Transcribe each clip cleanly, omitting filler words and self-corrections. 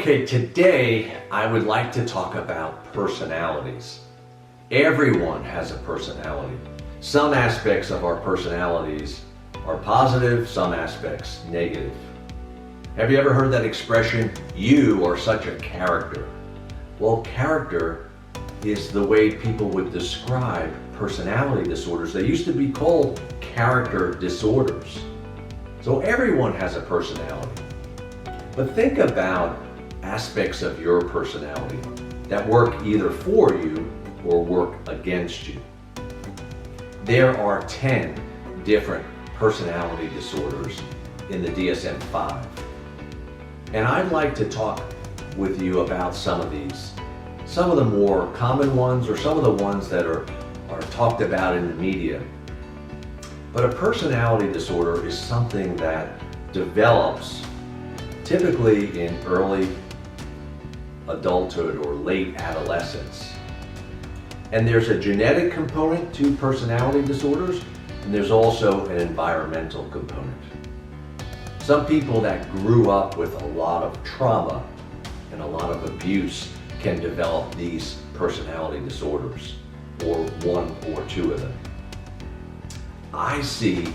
Okay, today I would like to talk about personalities. Everyone has a personality. Some aspects of our personalities are positive, some aspects negative. Have you ever heard that expression, you are such a character? Well, character is the way people would describe personality disorders. They used to be called character disorders. So everyone has a personality. But think about aspects of your personality that work either for you or work against you. There are 10 different personality disorders in the DSM-5. And I'd like to talk with you about some of these. Some of the more common ones or some of the ones that are talked about in the media. But a personality disorder is something that develops typically in early adulthood or late adolescence. And there's a genetic component to personality disorders, and there's also an environmental component. Some people that grew up with a lot of trauma and a lot of abuse can develop these personality disorders, or one or two of them. I see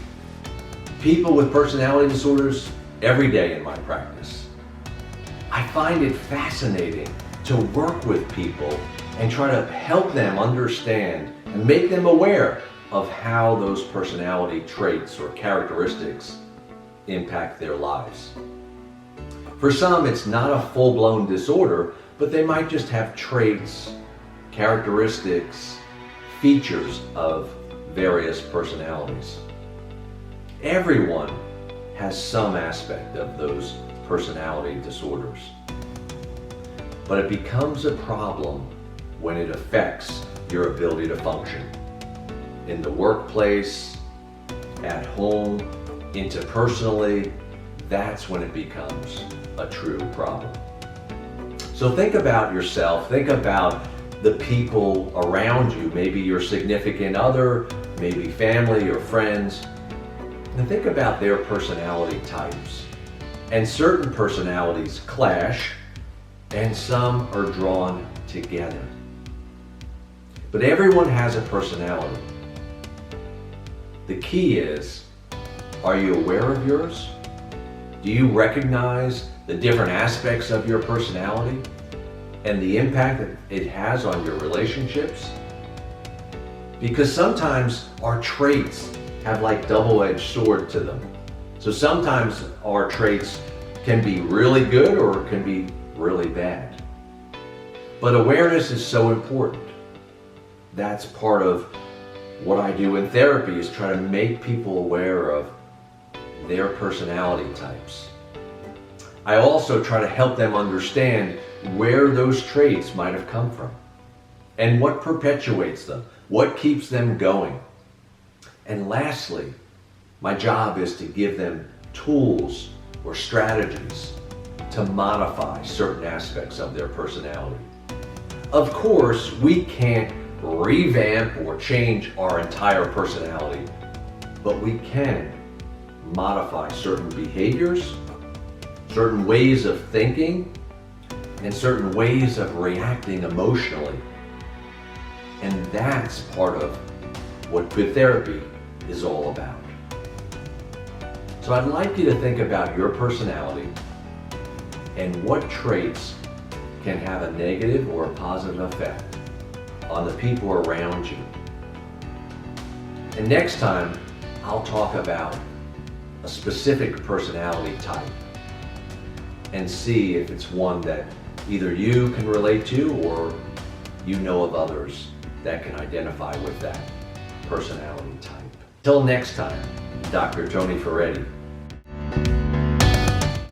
people with personality disorders every day in my practice. I find it fascinating to work with people and try to help them understand and make them aware of how those personality traits or characteristics impact their lives. For some, it's not a full-blown disorder, but they might just have traits, characteristics, features of various personalities. Everyone has some aspect of those personality disorders. But it becomes a problem when it affects your ability to function in the workplace, at home, interpersonally. That's when it becomes a true problem. So think about yourself, think about the people around you, maybe your significant other, maybe family or friends, and think about their personality types. And certain personalities clash, and some are drawn together. But everyone has a personality. The key is, are you aware of yours? Do you recognize the different aspects of your personality and the impact that it has on your relationships? Because sometimes our traits have like double-edged sword to them. So sometimes our traits can be really good or can be really bad. But awareness is so important. That's part of what I do in therapy, is try to make people aware of their personality types. I also try to help them understand where those traits might have come from and what perpetuates them, what keeps them going. And lastly, my job is to give them tools or strategies to modify certain aspects of their personality. Of course, we can't revamp or change our entire personality, but we can modify certain behaviors, certain ways of thinking, and certain ways of reacting emotionally. And that's part of what good therapy is all about. So I'd like you to think about your personality and what traits can have a negative or a positive effect on the people around you. And next time, I'll talk about a specific personality type and see if it's one that either you can relate to or you know of others that can identify with that personality type. Till next time, Dr. Tony Ferretti.